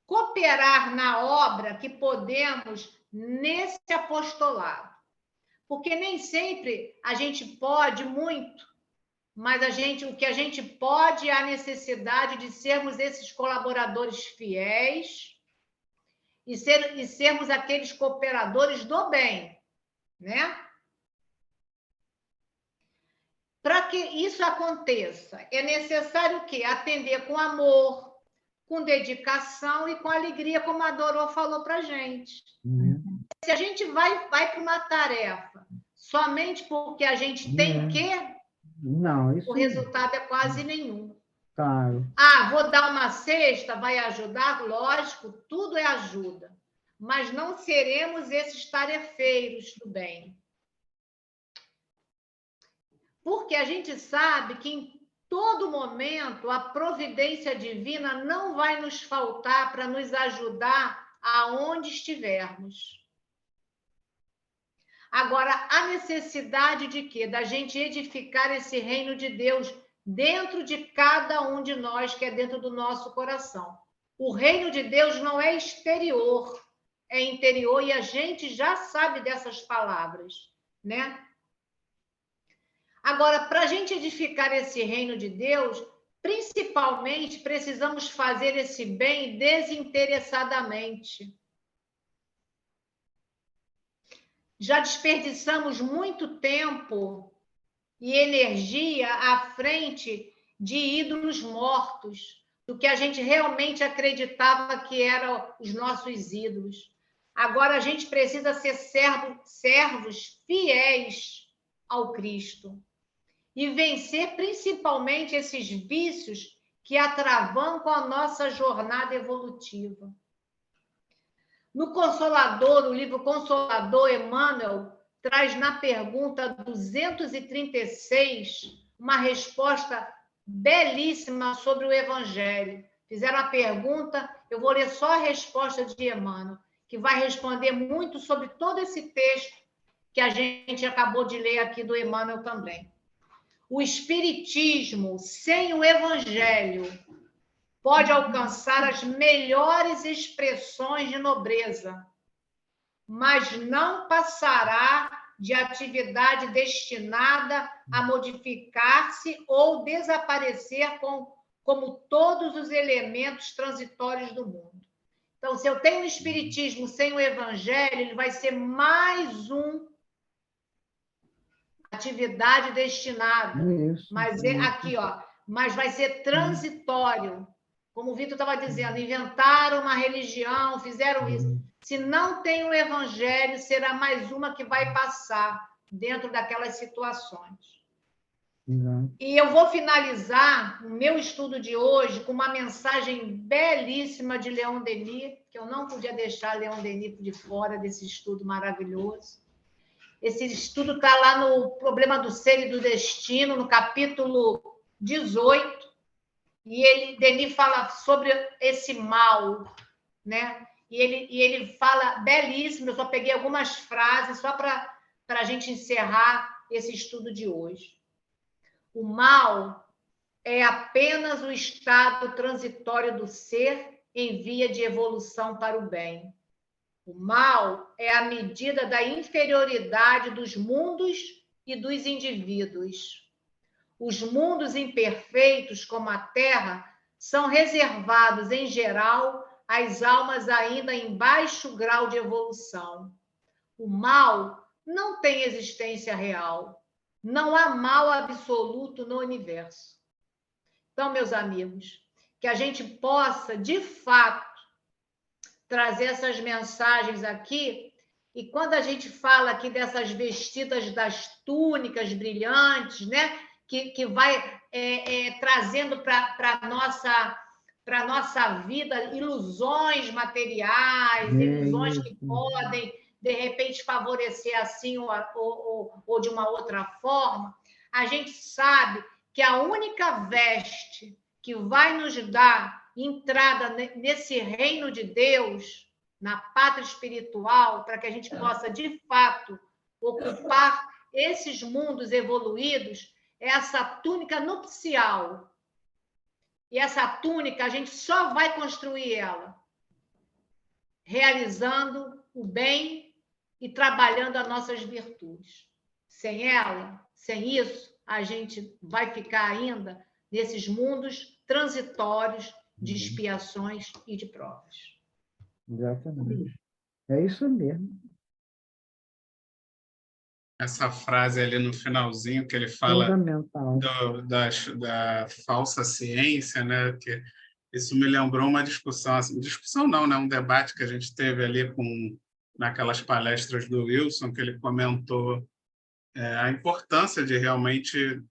Cooperar na obra que podemos nesse apostolado. Porque nem sempre a gente pode muito, mas o que a gente pode é a necessidade de sermos esses colaboradores fiéis e sermos aqueles cooperadores do bem, né? Para que isso aconteça, é necessário o quê? Atender com amor, com dedicação e com alegria, como a Dorô falou para a gente. Se a gente vai para uma tarefa somente porque a gente tem que, não, isso o resultado é quase nenhum. Claro. Vou dar uma cesta, vai ajudar? Lógico, tudo é ajuda. Mas não seremos esses tarefeiros do bem. Porque a gente sabe que em todo momento a providência divina não vai nos faltar para nos ajudar aonde estivermos. Agora, a necessidade de quê? Da gente edificar esse reino de Deus dentro de cada um de nós, que é dentro do nosso coração. O reino de Deus não é exterior, é interior, e a gente já sabe dessas palavras, né? Agora, para a gente edificar esse reino de Deus, principalmente precisamos fazer esse bem desinteressadamente. Já desperdiçamos muito tempo e energia à frente de ídolos mortos, do que a gente realmente acreditava que eram os nossos ídolos. Agora a gente precisa ser servos fiéis ao Cristo e vencer principalmente esses vícios que atravancam a nossa jornada evolutiva. No Consolador, o livro Consolador, Emmanuel traz na pergunta 236 uma resposta belíssima sobre o Evangelho. Fizeram a pergunta, eu vou ler só a resposta de Emmanuel, que vai responder muito sobre todo esse texto que a gente acabou de ler aqui do Emmanuel também. O Espiritismo, sem o Evangelho, pode alcançar as melhores expressões de nobreza, mas não passará de atividade destinada a modificar-se ou desaparecer como todos os elementos transitórios do mundo. Então, se eu tenho um espiritismo sem o evangelho, ele vai ser mais uma atividade destinada. Mas aqui, ó, mas vai ser transitório. Como o Vitor estava dizendo, inventaram uma religião, fizeram isso. Se não tem o evangelho, será mais uma que vai passar dentro daquelas situações. E eu vou finalizar o meu estudo de hoje com uma mensagem belíssima de Leon Denis, que eu não podia deixar Leon Denis de fora desse estudo maravilhoso. Esse estudo está lá no Problema do Ser e do Destino, no capítulo 18, e Denis fala sobre esse mal, né? E ele fala belíssimo, eu só peguei algumas frases só para a gente encerrar esse estudo de hoje. O mal é apenas o estado transitório do ser em via de evolução para o bem. O mal é a medida da inferioridade dos mundos e dos indivíduos. Os mundos imperfeitos, como a Terra, são reservados, em geral, às almas ainda em baixo grau de evolução. O mal não tem existência real. Não há mal absoluto no universo. Então, meus amigos, que a gente possa, de fato, trazer essas mensagens aqui, e quando a gente fala aqui dessas vestidas das túnicas brilhantes, né, que vai trazendo para a nossa vida ilusões materiais, ilusões que podem, de repente, favorecer assim ou de uma outra forma, a gente sabe que a única veste que vai nos dar entrada nesse reino de Deus, na pátria espiritual, para que a gente possa, de fato, ocupar esses mundos evoluídos, é essa túnica nupcial. E essa túnica, a gente só vai construir ela realizando o bem e trabalhando as nossas virtudes. Sem ela, sem isso, a gente vai ficar ainda nesses mundos transitórios de expiações e de provas. Exatamente. É isso mesmo. Essa frase ali no finalzinho que ele fala da falsa ciência, né? Que isso me lembrou uma discussão, assim, discussão não, né? Um debate que a gente teve ali naquelas palestras do Wilson, que ele comentou a importância de realmente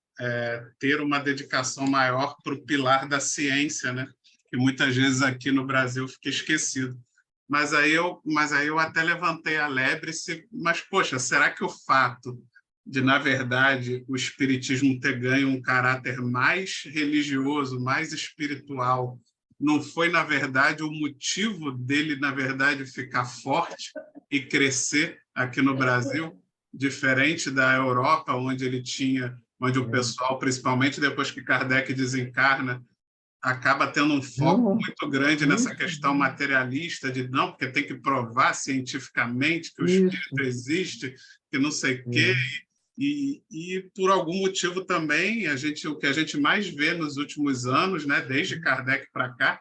ter uma dedicação maior para o pilar da ciência, né? Que muitas vezes aqui no Brasil fica esquecido. Mas aí eu até levantei a lebre, mas, poxa, será que o fato de, na verdade, o espiritismo ter ganho um caráter mais religioso, mais espiritual, não foi, na verdade, o motivo dele, na verdade, ficar forte e crescer aqui no Brasil, diferente da Europa, onde o pessoal, principalmente depois que Kardec desencarna, acaba tendo um foco muito grande nessa questão materialista de não, porque tem que provar cientificamente que o espírito existe, que não sei o quê. E por algum motivo também, o que a gente mais vê nos últimos anos, né, desde Kardec para cá,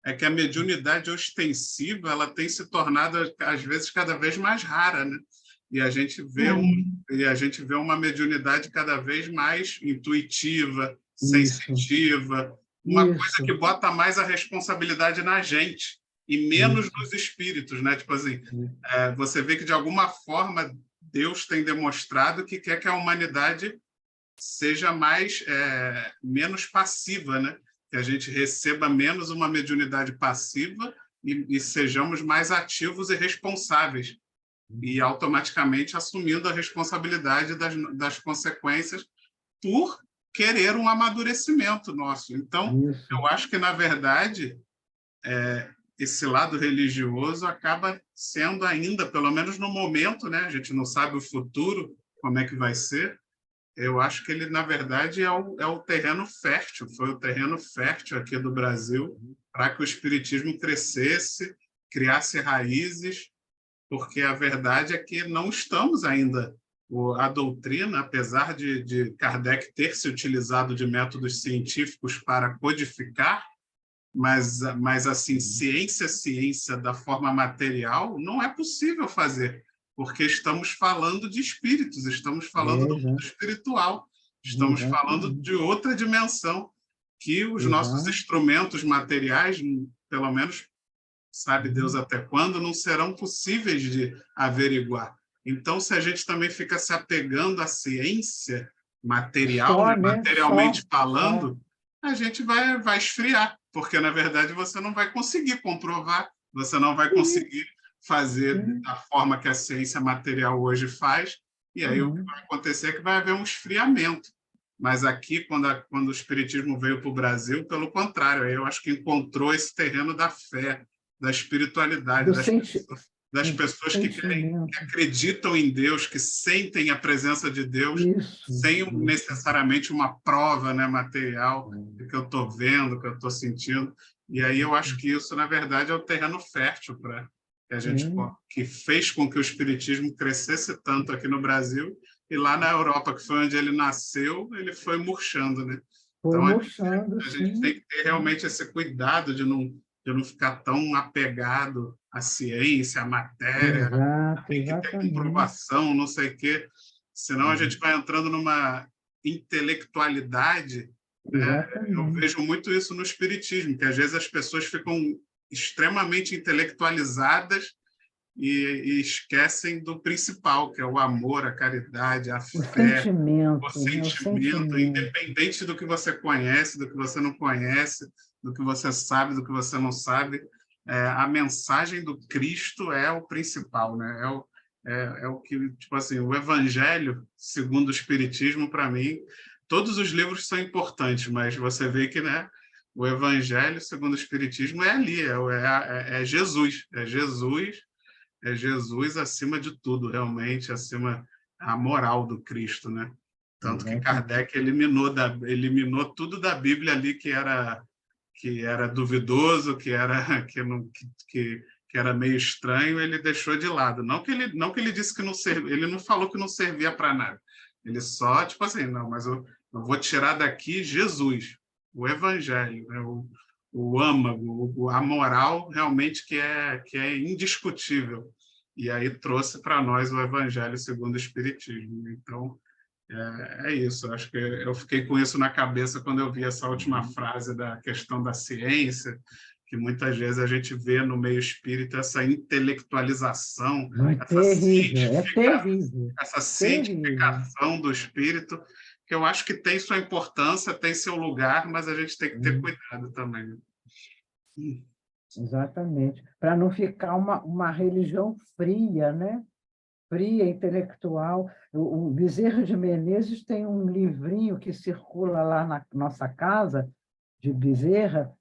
é que a mediunidade ostensiva ela tem se tornado, às vezes, cada vez mais rara, né? E a gente vê uma mediunidade cada vez mais intuitiva, sensitiva, uma coisa que bota mais a responsabilidade na gente e menos nos espíritos, né? Tipo assim, você vê que, de alguma forma, Deus tem demonstrado que quer que a humanidade seja menos passiva, né? Que a gente receba menos uma mediunidade passiva e sejamos mais ativos e responsáveis, e automaticamente assumindo a responsabilidade das consequências por querer um amadurecimento nosso. Então, Isso. eu acho que, na verdade, esse lado religioso acaba sendo ainda, pelo menos no momento, né? A gente não sabe o futuro, como é que vai ser. Eu acho que ele, na verdade, é o terreno fértil, foi o terreno fértil aqui do Brasil para que o espiritismo crescesse, criasse raízes, porque a verdade é que não estamos ainda. A doutrina, apesar de Kardec ter se utilizado de métodos científicos para codificar, mas assim, ciência da forma material, não é possível fazer, porque estamos falando de espíritos, estamos falando do mundo espiritual, estamos falando de outra dimensão, que os nossos instrumentos materiais, pelo menos sabe Deus até quando, não serão possíveis de averiguar. Então, se a gente também fica se apegando à ciência material, Só, né, né? materialmente Só. falando, a gente vai esfriar, porque, na verdade, você não vai conseguir comprovar, você não vai conseguir fazer da forma que a ciência material hoje faz, e aí o que vai acontecer é que vai haver um esfriamento. Mas aqui, quando o espiritismo veio para o Brasil, pelo contrário, eu acho que encontrou esse terreno da fé, da espiritualidade, das pessoas que acreditam em Deus, que sentem a presença de Deus, sem necessariamente uma prova, né, material do que eu estou vendo, que eu estou sentindo. E aí eu acho que isso, na verdade, é o terreno fértil para que a gente que fez com que o espiritismo crescesse tanto aqui no Brasil, e lá na Europa, que foi onde ele nasceu, ele foi murchando, né? Então a gente tem que ter realmente esse cuidado de não ficar tão apegado à ciência, à matéria, tem que ter comprovação, não sei o quê, senão a gente vai entrando numa intelectualidade, né? Eu vejo muito isso no espiritismo, que às vezes as pessoas ficam extremamente intelectualizadas e esquecem do principal, que é o amor, a caridade, a fé, o sentimento, independente do que você conhece, do que você não conhece, do que você sabe, do que você não sabe, a mensagem do Cristo é o principal, né? É o que, tipo assim, o Evangelho, segundo o Espiritismo, para mim, todos os livros são importantes, mas você vê que, né, o Evangelho, segundo o Espiritismo, é ali, é Jesus, é Jesus acima de tudo, realmente, acima a moral do Cristo, né? Tanto que Kardec eliminou tudo da Bíblia ali que era duvidoso, que era meio estranho, ele deixou de lado. Não que ele disse que não servia, ele não falou que não servia para nada. Ele só, tipo assim, não, mas eu vou tirar daqui Jesus, o Evangelho, né? O âmago, a moral realmente que é indiscutível. E aí trouxe para nós o Evangelho segundo o Espiritismo. Então, é isso. Eu acho que eu fiquei com isso na cabeça quando eu vi essa última frase da questão da ciência, que muitas vezes a gente vê no meio espírita essa intelectualização, essa cientificação do espírito, que eu acho que tem sua importância, tem seu lugar, mas a gente tem que ter cuidado também. Exatamente. Para não ficar uma religião fria, né? Fria, intelectual. O Bezerra de Menezes tem um livrinho que circula lá na nossa casa, de Bezerra,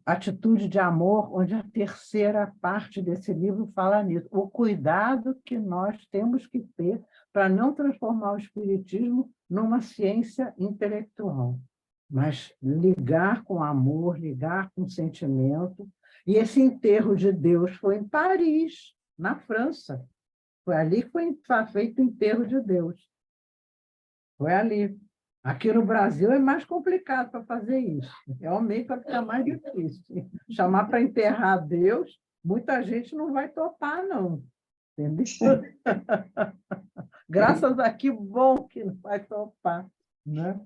Atitude de Amor, onde a terceira parte desse livro fala nisso. O cuidado que nós temos que ter para não transformar o espiritismo numa ciência intelectual, mas ligar com amor, ligar com sentimento. E esse enterro de Deus foi em Paris, na França. Foi ali que foi feito o enterro de Deus. Foi ali. Aqui no Brasil é mais complicado para fazer isso. Realmente vai ficar mais difícil. Chamar para enterrar Deus, muita gente não vai topar, não. Entendeu? Graças a que bom que não vai topar, né?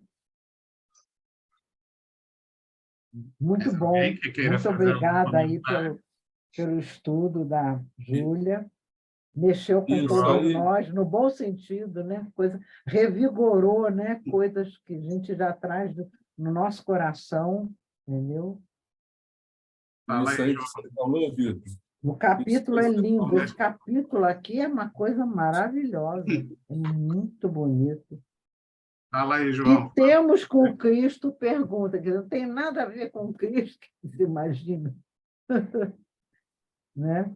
Muito bom. Muito obrigada aí pelo estudo da Júlia. Mexeu com todos nós, no bom sentido, né? Revigorou, né? Coisas que a gente já traz no nosso coração, entendeu? Isso aí que você falou, Vitor. O capítulo é lindo. Esse capítulo aqui é uma coisa maravilhosa. É muito bonito. Fala aí, E João. temos com Cristo, pergunta, que não tem nada a ver com Cristo, você imagina. Né?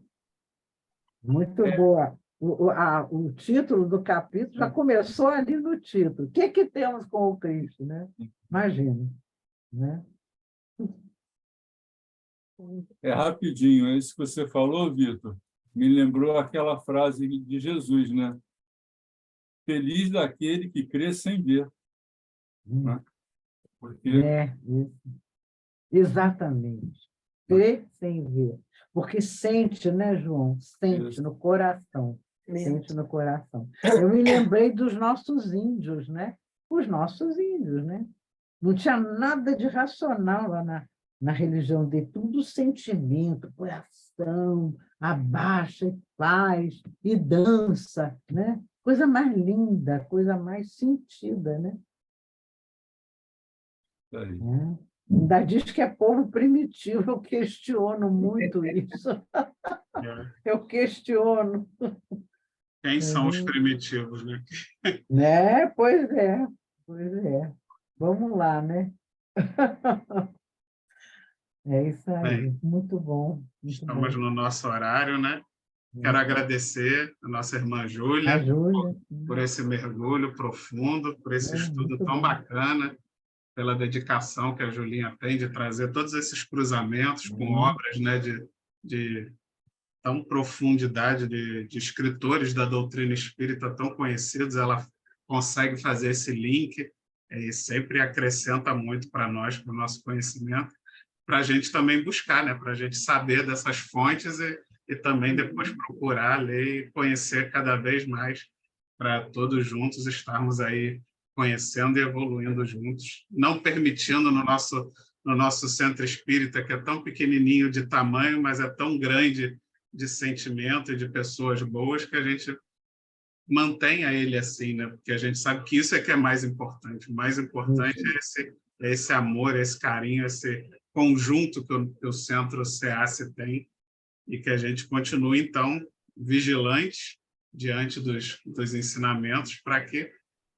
Muito boa. O título do capítulo já começou ali no título. O que temos com o Cristo? Né? Imagina. Né? É rapidinho, é isso que você falou, Vitor. Me lembrou aquela frase de Jesus, né? Feliz daquele que crê sem ver. Né? Porque Isso. Exatamente. Crê sem ver. Porque sente, né, João? Sente Isso. no coração. Sente no coração. Eu me lembrei dos nossos índios, né? Os nossos índios, né? Não tinha nada de racional lá na religião dele, tudo sentimento, coração, abaixa e faz, e dança, né? Coisa mais linda, coisa mais sentida, né? Aí. Ainda diz que é povo primitivo, eu questiono muito isso. Eu questiono. Quem são os primitivos, né? Né? Pois é, pois é. Vamos lá, né? É isso aí, Bem, muito bom, muito estamos bom. no nosso horário, né? Quero agradecer a nossa irmã A Júlia Júlia, por esse mergulho profundo, por esse estudo muito tão bom. bacana, pela dedicação que a Julinha tem de trazer todos esses cruzamentos com obras, né, de tão profundidade de escritores da doutrina espírita tão conhecidos. Ela consegue fazer esse link e sempre acrescenta muito para nós, para o nosso conhecimento, para a gente também buscar, né, para a gente saber dessas fontes e também depois procurar ler e conhecer cada vez mais, para todos juntos estarmos aí conhecendo e evoluindo juntos, não permitindo no nosso centro espírita, que é tão pequenininho de tamanho, mas é tão grande de sentimento e de pessoas boas, que a gente mantenha ele assim, né? Porque a gente sabe que isso é que é mais importante. O mais importante é esse amor, esse carinho, esse conjunto que o Centro CEACE tem, e que a gente continue, então, vigilante diante dos ensinamentos, para que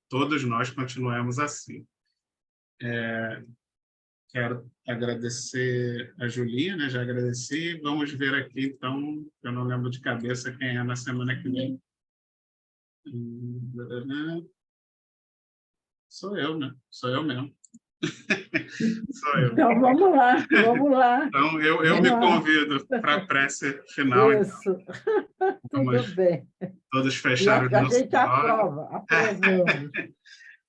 todos nós continuemos assim. Quero agradecer a Julinha, né? Já agradeci. Vamos ver aqui, então, eu não lembro de cabeça quem é na semana que vem. Sou eu, né? Sou eu mesmo. Sou eu. Então, vamos lá, vamos lá. Então, eu Vamos me lá. convido para a prece final. Isso, Então, tudo bem. todos E fechar os a nossos gente olhos. aprovamos.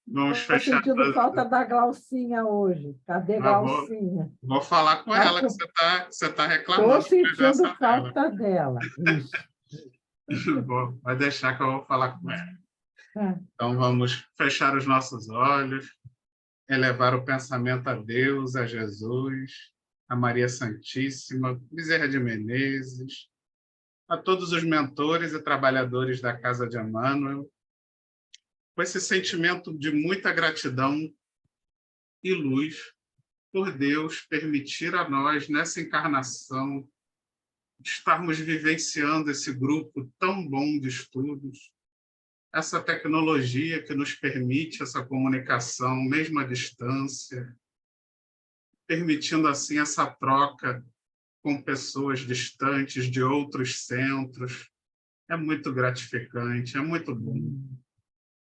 Vamos Estou fechar sentindo todos. falta da Glaucinha hoje. Cadê Glaucinha? Vou falar com ela que você tá reclamando. Estou sentindo dela. falta dela. Isso. Vai deixar que eu vou falar com ela. É. Então, vamos fechar os nossos olhos, elevar o pensamento a Deus, a Jesus, a Maria Santíssima, Bezerra de Menezes, a todos os mentores e trabalhadores da Casa de Emmanuel, com esse sentimento de muita gratidão e luz por Deus permitir a nós, nessa encarnação, estarmos vivenciando esse grupo tão bom de estudos, essa tecnologia que nos permite essa comunicação, mesmo à distância, permitindo, assim, essa troca com pessoas distantes de outros centros. É muito gratificante, é muito bom.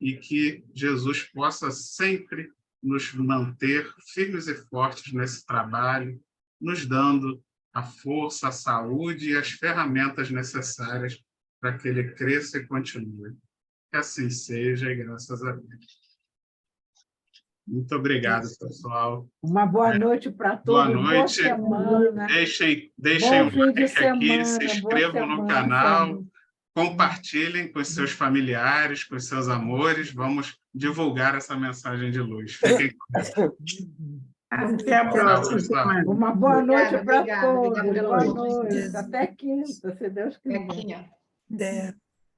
E que Jesus possa sempre nos manter firmes e fortes nesse trabalho, nos dando a força, a saúde e as ferramentas necessárias para que ele cresça e continue. Que assim seja, e graças a Deus. Muito obrigado, pessoal. Uma boa noite para Boa todos. noite. Boa semana. Deixem Bom um fim de like aqui, se semana. Boa inscrevam no semana, canal, família. compartilhem com seus familiares, com seus amores. Vamos divulgar essa mensagem de luz. Fiquem com Deus. Até a próxima pessoal. semana. Uma boa noite para Obrigada todos. pela Boa luz. noite. Até quinta, se Deus quiser. Aqui, ó. É.